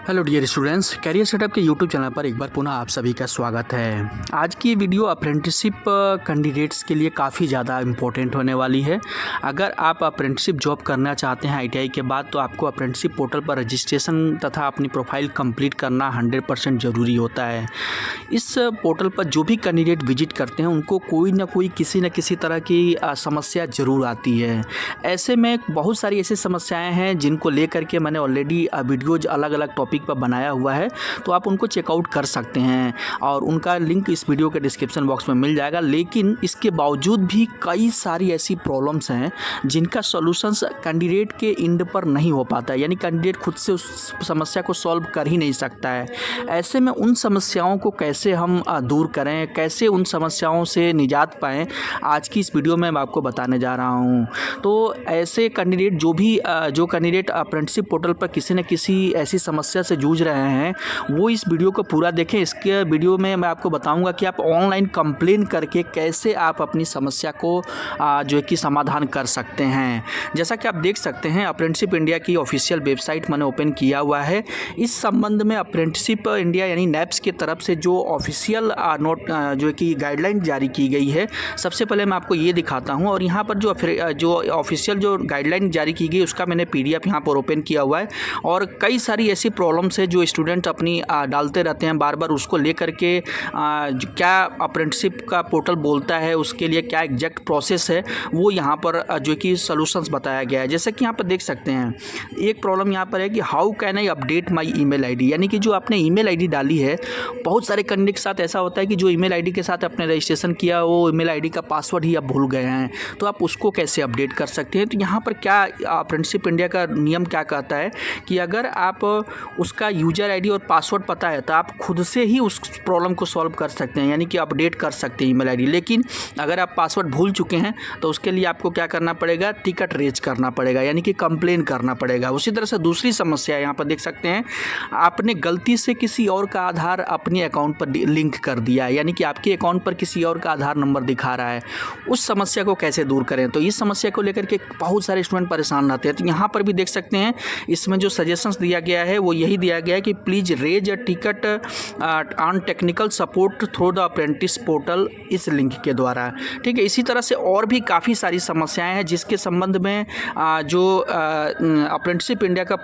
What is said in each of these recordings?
Hello dear students, career setup के YouTube channel पर एक बार पुनः आप सभी का स्वागत है। आज की वीडियो अप्रेंटिसशिप कैंडिडेट्स के लिए काफ़ी ज़्यादा इम्पोर्टेंट होने वाली है। अगर आप अप्रेंटिसशिप जॉब करना चाहते हैं आईटीआई के बाद, तो आपको अप्रेंटिसशिप पोर्टल पर रजिस्ट्रेशन तथा अपनी प्रोफाइल कंप्लीट करना 100% ज़रूरी होता है। इस पोर्टल पर जो भी कैंडिडेट विजिट करते हैं उनको कोई ना कोई किसी न किसी तरह की समस्या ज़रूर आती है। ऐसे में बहुत सारी ऐसी समस्याएँ हैं जिनको लेकर के मैंने ऑलरेडी वीडियोज़ अलग अलग टॉपिक पर बनाया हुआ है, तो आप उनको चेकआउट कर सकते हैं और उनका लिंक इस वीडियो के डिस्क्रिप्शन बॉक्स में मिल जाएगा। लेकिन इसके बावजूद भी कई सारी ऐसी प्रॉब्लम्स हैं जिनका सॉल्यूशंस कैंडिडेट के एंड पर नहीं हो पाता है, यानी कैंडिडेट खुद से उस समस्या को सॉल्व कर ही नहीं सकता है। ऐसे में उन समस्याओं को कैसे हम दूर करें, कैसे उन समस्याओं से निजात पाएँ, आज की इस वीडियो में मैं आपको बताने जा रहा हूँ। तो ऐसे कैंडिडेट जो कैंडिडेट अप्रेंटिसशिप पोर्टल पर किसी न किसी ऐसी समस्या से जूझ रहे हैं, वो इस वीडियो को पूरा देखें। इसके वीडियो में मैं आपको बताऊंगा कि आप ऑनलाइन कंप्लेन करके कैसे आप अपनी समस्या को जो है कि समाधान कर सकते हैं। जैसा कि आप देख सकते हैं, अप्रेंटिसशिप इंडिया की ऑफिशियल वेबसाइट मैंने ओपन किया हुआ है। इस संबंध में अप्रेंटिसशिप इंडिया यानी नैप्स की तरफ से जो ऑफिशियल जो है कि गाइडलाइन जारी की गई है, सबसे पहले मैं आपको ये दिखाता हूँ। और यहाँ पर जो ऑफिशियल जो गाइडलाइन जारी की गई उसका मैंने PDF यहाँ पर ओपन किया हुआ है। और कई सारी ऐसी प्रॉब्लम्स है जो स्टूडेंट अपनी डालते रहते हैं बार बार, उसको लेकर के क्या अप्रेंटिसशिप का पोर्टल बोलता है, उसके लिए क्या एग्जैक्ट प्रोसेस है, वो यहाँ पर जो कि सॉल्यूशंस बताया गया है। जैसे कि यहाँ पर देख सकते हैं, एक प्रॉब्लम यहाँ पर है कि how can I update my email ID, यानी कि जो आपने ईमेल आईडी डाली है, बहुत सारे कैंडिडेट के साथ ऐसा होता है कि जो ईमेल आईडी के साथ आपने रजिस्ट्रेशन किया वो ईमेल आईडी का पासवर्ड ही आप भूल गए हैं, तो आप उसको कैसे अपडेट कर सकते हैं। तो यहाँ पर क्या अप्रेंटिसशिप इंडिया का नियम क्या कहता है कि अगर आप उसका यूजर आईडी और पासवर्ड पता है तो आप खुद से ही उस प्रॉब्लम को सॉल्व कर सकते हैं, यानी कि अपडेट कर सकते हैं ईमेल आईडी। लेकिन अगर आप पासवर्ड भूल चुके हैं तो उसके लिए आपको क्या करना पड़ेगा, टिकट रेज करना पड़ेगा, यानी कि कंप्लेन करना पड़ेगा। उसी तरह से दूसरी समस्या यहाँ पर देख सकते हैं, आपने गलती से किसी और का आधार अपने अकाउंट पर लिंक कर दिया है, यानी कि आपके अकाउंट पर किसी और का आधार नंबर दिखा रहा है। उस समस्या को कैसे दूर करें, तो इस समस्या को लेकर के बहुत सारे स्टूडेंट परेशान रहते हैं। तो यहाँ पर भी देख सकते हैं, इसमें जो सजेशंस दिया गया है वो यही दिया गया है कि please raise a ticket on technical support through the apprentice portal, इस लिंक के द्वारा। ठीक है, इसी तरह से और भी काफ़ी सारी समस्याएं हैं जिसके संबंध में जो अप्रेंटिसशिप इंडिया का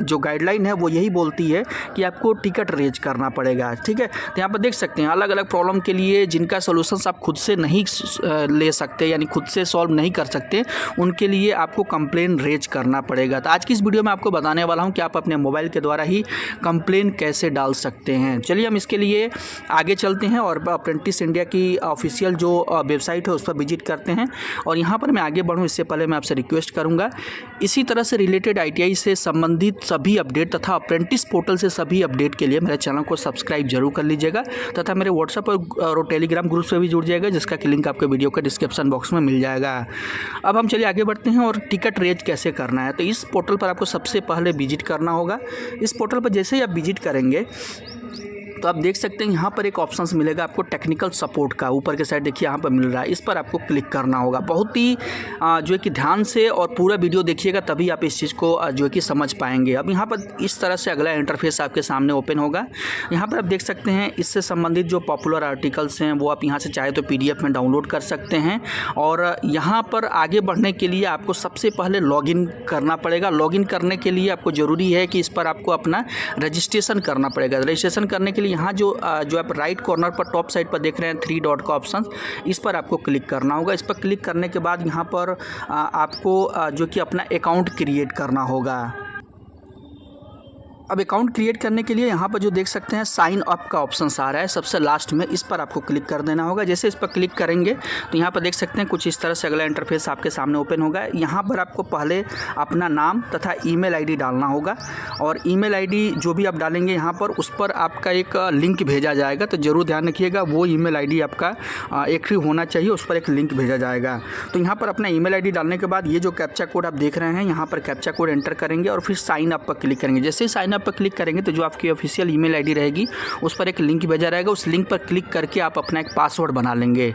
जो गाइडलाइन है वो यही बोलती है कि आपको टिकट रेज करना पड़ेगा। ठीक है, तो यहाँ पर देख सकते हैं अलग अलग प्रॉब्लम के लिए जिनका सोल्यूशंस आप खुद से नहीं ले सकते, यानी खुद से सॉल्व नहीं कर सकते, उनके लिए आपको कंप्लेन रेज करना पड़ेगा। तो आज की इस वीडियो में आपको बताने वाला हूँ कि आप अपने मोबाइल के द्वारा ही कंप्लेन कैसे डाल सकते हैं। चलिए हम इसके लिए आगे चलते हैं और अप्रेंटिस इंडिया की ऑफिशियल जो वेबसाइट है उस पर विजिट करते हैं। और यहाँ पर मैं आगे बढ़ूँ इससे पहले मैं आपसे रिक्वेस्ट करूँगा, इसी तरह से रिलेटेड आईटीआई से संबंधित सभी अपडेट तथा अप्रेंटिस पोर्टल से सभी अपडेट के लिए मेरे चैनल को सब्सक्राइब जरूर कर लीजिएगा तथा मेरे व्हाट्सएप और टेलीग्राम ग्रुप से भी जुड़ जाएगा, जिसका कि लिंक आपको वीडियो के डिस्क्रिप्शन बॉक्स में मिल जाएगा। अब हम चलिए आगे बढ़ते हैं और टिकट रेज कैसे करना है। तो इस पोर्टल पर आपको सबसे पहले विजिट करना होगा। इस पोर्टल पर जैसे ही आप विजिट करेंगे तो आप देख सकते हैं यहाँ पर एक ऑप्शंस मिलेगा आपको टेक्निकल सपोर्ट का, ऊपर के साइड देखिए यहाँ पर मिल रहा है, इस पर आपको क्लिक करना होगा। बहुत ही जो है कि ध्यान से और पूरा वीडियो देखिएगा, तभी आप इस चीज़ को जो है कि समझ पाएंगे। अब यहाँ पर इस तरह से अगला इंटरफेस आपके सामने ओपन होगा। यहाँ पर आप देख सकते हैं इससे संबंधित जो पॉपुलर आर्टिकल्स हैं वो आप यहाँ से चाहे तो PDF में डाउनलोड कर सकते हैं। और यहाँ पर आगे बढ़ने के लिए आपको सबसे पहले लॉगिन करना पड़ेगा। लॉगिन करने के लिए आपको ज़रूरी है कि इस पर आपको अपना रजिस्ट्रेशन करना पड़ेगा। रजिस्ट्रेशन करने के लिए यहाँ जो आप राइट कॉर्नर पर टॉप साइड पर देख रहे हैं 3 डॉट का ऑप्शन, इस पर आपको क्लिक करना होगा। इस पर क्लिक करने के बाद यहाँ पर आपको जो कि अपना अकाउंट क्रिएट करना होगा। अब अकाउंट क्रिएट करने के लिए यहाँ पर जो देख सकते हैं साइन अप का ऑप्शन आ रहा है सबसे लास्ट में, इस पर आपको क्लिक कर देना होगा। जैसे इस पर क्लिक करेंगे तो यहाँ पर देख सकते हैं कुछ इस तरह से अगला इंटरफेस आपके सामने ओपन होगा। यहाँ पर आपको पहले अपना नाम तथा ईमेल आईडी डालना होगा और ईमेल आईडी जो भी आप डालेंगे यहाँ पर उस पर आपका एक लिंक भेजा जाएगा। तो ज़रूर ध्यान रखिएगा वो ईमेल आईडी आपका एक्टिव होना चाहिए, उस पर एक लिंक भेजा जाएगा। तो यहाँ पर अपना ईमेल आईडी डालने के बाद ये जो कैप्चा कोड आप देख रहे हैं, यहाँ पर कैप्चा कोड एंटर करेंगे और फिर साइन अप पर क्लिक करेंगे। जैसे ही साइन पर क्लिक करेंगे तो जो आपकी ऑफिशियल ईमेल आईडी रहेगी उस पर एक लिंक भेजा रहेगा। उस लिंक पर क्लिक करके आप अपना एक पासवर्ड बना लेंगे।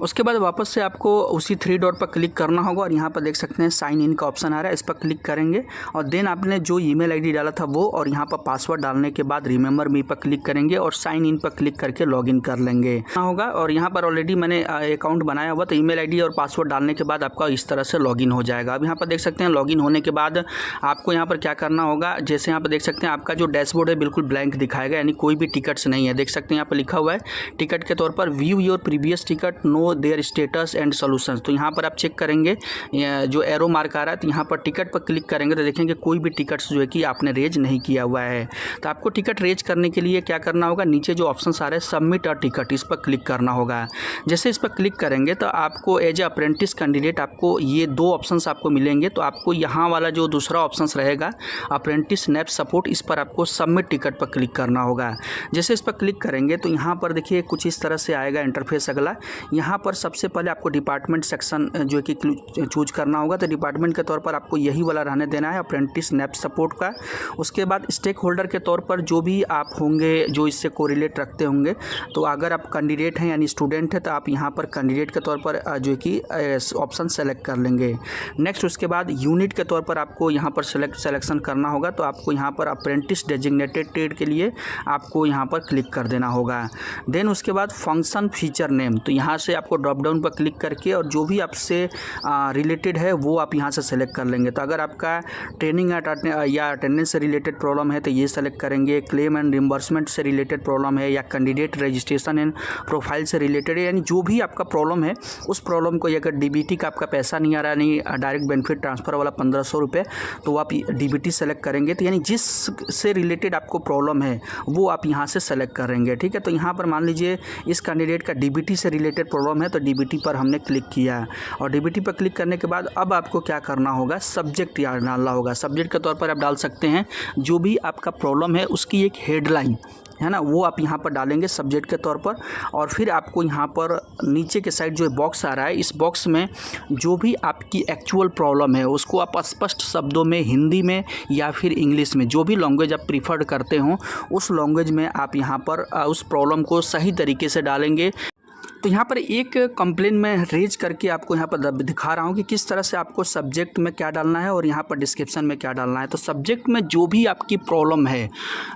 उसके बाद वापस से आपको उसी 3 डॉट पर क्लिक करना होगा और यहाँ पर देख सकते हैं साइन इन का ऑप्शन आ रहा है, इस पर क्लिक करेंगे और देन आपने जो ईमेल आईडी डाला था वो और यहाँ पर पासवर्ड डालने के बाद रिमेंबर मी पर क्लिक करेंगे और साइन इन पर क्लिक करके लॉगिन कर लेंगे होगा। और यहाँ पर ऑलरेडी मैंने अकाउंट बनाया हुआ, तो ईमेल आईडी और पासवर्ड डालने के बाद आपका इस तरह से लॉगिन हो जाएगा। अब यहाँ पर देख सकते हैं लॉगिन होने के बाद आपको यहाँ पर क्या करना होगा, जैसे यहाँ पर देख सकते हैं आपका जो डैशबोर्ड है बिल्कुल ब्लैंक दिखाएगा, यानी कोई भी टिकट्स नहीं है। देख सकते हैं यहाँ पर लिखा हुआ है टिकट के तौर पर view your previous ticket, know their status and solutions. तो यहाँ पर आप चेक करेंगे जो एरो मार्क आ रहा है, तो यहाँ पर टिकट पर क्लिक करेंगे तो देखेंगे कोई भी टिकट्स जो है कि आपने रेज नहीं किया हुआ है। तो आपको टिकट रेज करने के लिए क्या करना होगा, नीचे जो ऑप्शंस आ रहे हैं सबमिट अ टिकट, इस पर क्लिक करना होगा। जैसे इस पर क्लिक करेंगे तो आपको एज ए अप्रेंटिस कैंडिडेट आपको ये 2 ऑप्शंस आपको मिलेंगे। तो आपको यहाँ वाला जो दूसरा ऑप्शंस रहेगा अप्रेंटिस नैप सपोर्ट, इस पर आपको सबमिट टिकट पर क्लिक करना होगा। जैसे इस पर क्लिक करेंगे तो यहाँ पर देखिए कुछ इस तरह से आएगा इंटरफेस अगला। यहाँ पर सबसे पहले आपको डिपार्टमेंट सेक्शन जो है कि चूज करना होगा। तो डिपार्टमेंट के तौर पर आपको यही वाला रहने देना है अप्रेंटिस नैप सपोर्ट का। उसके बाद स्टेक होल्डर के तौर पर जो भी आप होंगे जो इससे कोरिलेट रखते होंगे, तो अगर आप कैंडिडेट हैं यानी स्टूडेंट है तो आप यहाँ पर कैंडिडेट के तौर पर जो है कि ऑप्शन सेलेक्ट कर लेंगे। नेक्स्ट उसके बाद यूनिट के तौर पर आपको यहाँ पर सेलेक्शन करना होगा। तो आपको यहाँ पर अप्रेंटिस डेजिग्नेटेड ट्रेड के लिए आपको यहाँ पर क्लिक कर देना होगा। देन उसके बाद फंक्शन फीचर नेम, तो यहाँ से आपको ड्रॉप डाउन पर क्लिक करके और जो भी आपसे रिलेटेड है वो आप यहाँ से सेलेक्ट कर लेंगे। तो अगर आपका ट्रेनिंग या अटेंडेंस से रिलेटेड प्रॉब्लम है तो ये सेलेक्ट करेंगे, क्लेम एंड रिम्बर्समेंट से रिलेटेड प्रॉब्लम है या कैंडिडेट रजिस्ट्रेशन एंड प्रोफाइल से रिलेटेड है, यानी जो भी आपका प्रॉब्लम है उस प्रॉब्लम को, अगर डीबीटी का आपका पैसा नहीं आ रहा, नहीं डायरेक्ट बेनिफिट ट्रांसफ़र वाला 1500 रुपये, तो आप डीबीटी सेलेक्ट करेंगे। तो यानी जिस से रिलेटेड आपको प्रॉब्लम है वो आप यहाँ से सेलेक्ट करेंगे, ठीक है। तो यहाँ पर मान लीजिए इस कैंडिडेट का डीबीटी से रिलेटेड प्रॉब्लम है तो डीबीटी पर हमने क्लिक किया और डीबीटी पर क्लिक करने के बाद अब आपको क्या करना होगा, सब्जेक्ट याद डालना होगा। सब्जेक्ट के तौर पर आप डाल सकते हैं जो भी आपका प्रॉब्लम है उसकी एक हेडलाइन है ना, वो आप यहाँ पर डालेंगे सब्जेक्ट के तौर पर। और फिर आपको यहाँ पर नीचे के साइड जो बॉक्स आ रहा है, इस बॉक्स में जो भी आपकी एक्चुअल प्रॉब्लम है उसको आप स्पष्ट शब्दों में हिंदी में या फिर इंग्लिश में, जो भी लैंग्वेज आप प्रीफर्ड करते हो उस लैंग्वेज में आप यहाँ पर उस प्रॉब्लम को सही तरीके से डालेंगे। तो यहाँ पर एक कंप्लेन मैं रेज करके आपको यहाँ पर दिखा रहा हूँ कि किस तरह से आपको सब्जेक्ट में क्या डालना है और यहाँ पर डिस्क्रिप्शन में क्या डालना है। तो सब्जेक्ट में जो भी आपकी प्रॉब्लम है,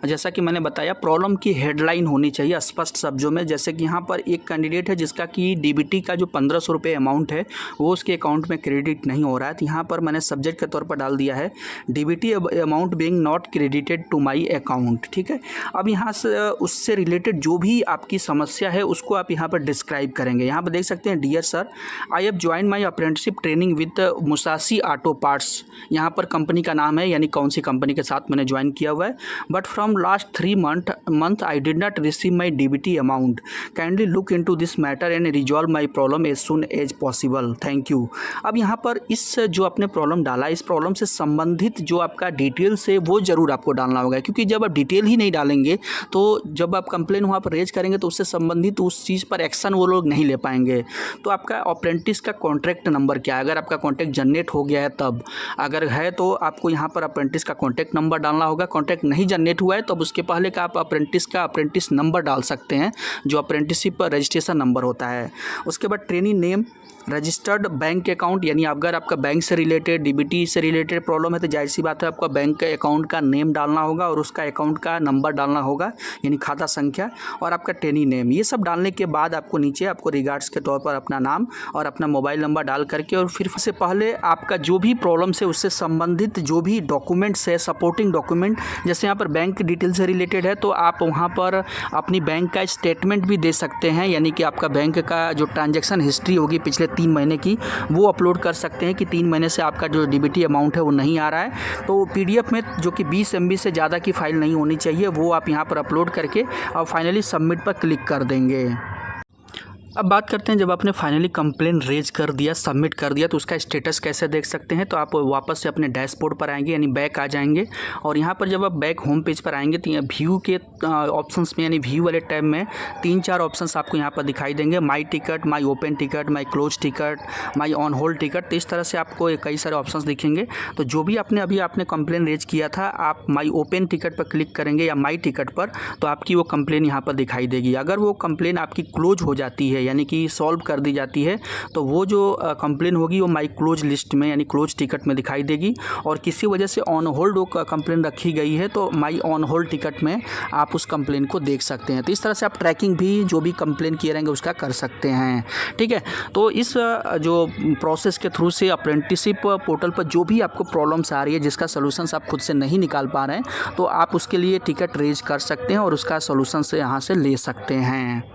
जैसा कि मैंने बताया, प्रॉब्लम की हेडलाइन होनी चाहिए स्पष्ट शब्दों में। जैसे कि यहाँ पर एक कैंडिडेट है जिसका कि डीबीटी का जो 1500 रुपये अमाउंट है वो उसके अकाउंट में क्रेडिट नहीं हो रहा है। तो यहाँ पर मैंने सब्जेक्ट के तौर पर डाल दिया है DBT amount being not credited to my account, ठीक है। अब यहाँ से उससे रिलेटेड जो भी आपकी समस्या है उसको आप यहाँ पर डिस्क्राइब करेंगे। यहाँ पर देख सकते हैं, dear sir, I have join my apprenticeship training with Musashi auto parts. यहाँ पर कंपनी का नाम है, यानी कौन सी कंपनी के साथ मैंने ज्वाइन किया हुआ है। But from last 3 month I did not receive my DBT amount, kindly look into this matter and resolve my problem as soon as possible, thank you. अब यहाँ पर इस जो आपने प्रॉब्लम डाला, इस प्रॉब्लम से संबंधित जो आपका डिटेल्स है वो ज़रूर आपको डालना होगा, क्योंकि जब आप डिटेल ही नहीं डालेंगे तो जब आप कंप्लेन वहाँ पर रेज करेंगे तो उससे संबंधित उस चीज़ पर एक्शन वो लोग नहीं ले पाएंगे। तो आपका अप्रेंटिस का कॉन्ट्रैक्ट नंबर क्या है, अगर आपका कॉन्ट्रैक्ट जनरेट हो गया है तब, अगर है तो आपको यहाँ पर अप्रेंटिस का कॉन्ट्रैक्ट नंबर डालना होगा। कॉन्ट्रैक्ट नहीं जनरेट हुआ है तब उसके पहले का आप अप्रेंटिस नंबर डाल सकते हैं, जो अप्रेंटिसशिप रजिस्ट्रेशन नंबर होता है। उसके बाद trainee name, registered bank account, यानी अगर आपका बैंक से रिलेटेड डीबीटी से रिलेटेड प्रॉब्लम है तो जाहिर सी बात है आपका बैंक के अकाउंट का नेम डालना होगा और उसका अकाउंट का नंबर डालना होगा, यानी खाता संख्या, और आपका ट्रेनी नेम। ये सब डालने के बाद आपको नीचे आपको रिगार्ड्स के तौर पर अपना नाम और अपना मोबाइल नंबर डाल करके, और फिर से पहले आपका जो भी प्रॉब्लम्स है उससे संबंधित जो भी डॉक्यूमेंट्स है, सपोर्टिंग डॉक्यूमेंट, जैसे यहाँ पर बैंक डिटेल से रिलेटेड है तो आप वहाँ पर अपनी बैंक का स्टेटमेंट भी दे सकते हैं, यानी कि आपका बैंक का जो ट्रांजैक्शन हिस्ट्री होगी पिछले 3 महीने की वो अपलोड कर सकते हैं कि 3 महीने से आपका जो डीबीटी अमाउंट है वो नहीं आ रहा है। तो पीडीएफ में जो कि 20 MB से ज़्यादा की फ़ाइल नहीं होनी चाहिए, वो आप यहाँ पर अपलोड करके और फाइनली सबमिट पर क्लिक कर देंगे। अब बात करते हैं, जब आपने फाइनली कंप्लेन रेज कर दिया, सबमिट कर दिया, तो उसका स्टेटस कैसे देख सकते हैं। तो आप वापस से अपने डैशबोर्ड पर आएंगे, यानी बैक आ जाएंगे, और यहाँ पर जब आप बैक होम पेज पर आएंगे तो व्यू के ऑप्शंस में, यानी व्यू वाले टैब में 3-4 ऑप्शंस आपको यहाँ पर दिखाई देंगे। My ticket, my open ticket, my close ticket, my on hold ticket. तो इस तरह से आपको कई सारे ऑप्शंस दिखेंगे। तो जो भी आपने कंप्लेन रेज किया था, आप माई ओपन टिकट पर क्लिक करेंगे या माई टिकट पर, तो आपकी वो कंप्लेन यहाँ पर दिखाई देगी। अगर वो कंप्लेन आपकी क्लोज हो जाती है यानी कि सॉल्व कर दी जाती है, तो वो जो कंप्लेन होगी वो माई क्लोज लिस्ट में यानी क्लोज टिकट में दिखाई देगी। और किसी वजह से ऑन होल्ड वो कंप्लेन रखी गई है तो माई ऑन होल्ड टिकट में आप उस कंप्लेन को देख सकते हैं। तो इस तरह से आप ट्रैकिंग भी जो भी कंप्लेन किए रहेंगे उसका कर सकते हैं। ठीक है, तो इस जो प्रोसेस के थ्रू से अप्रेंटिसशिप पोर्टल पर जो भी आपको प्रॉब्लम्स आ रही है, जिसका सोल्यूशंस आप खुद से नहीं निकाल पा रहे हैं, तो आप उसके लिए टिकट रेज कर सकते हैं और उसका सोल्यूशंस यहाँ से ले सकते हैं।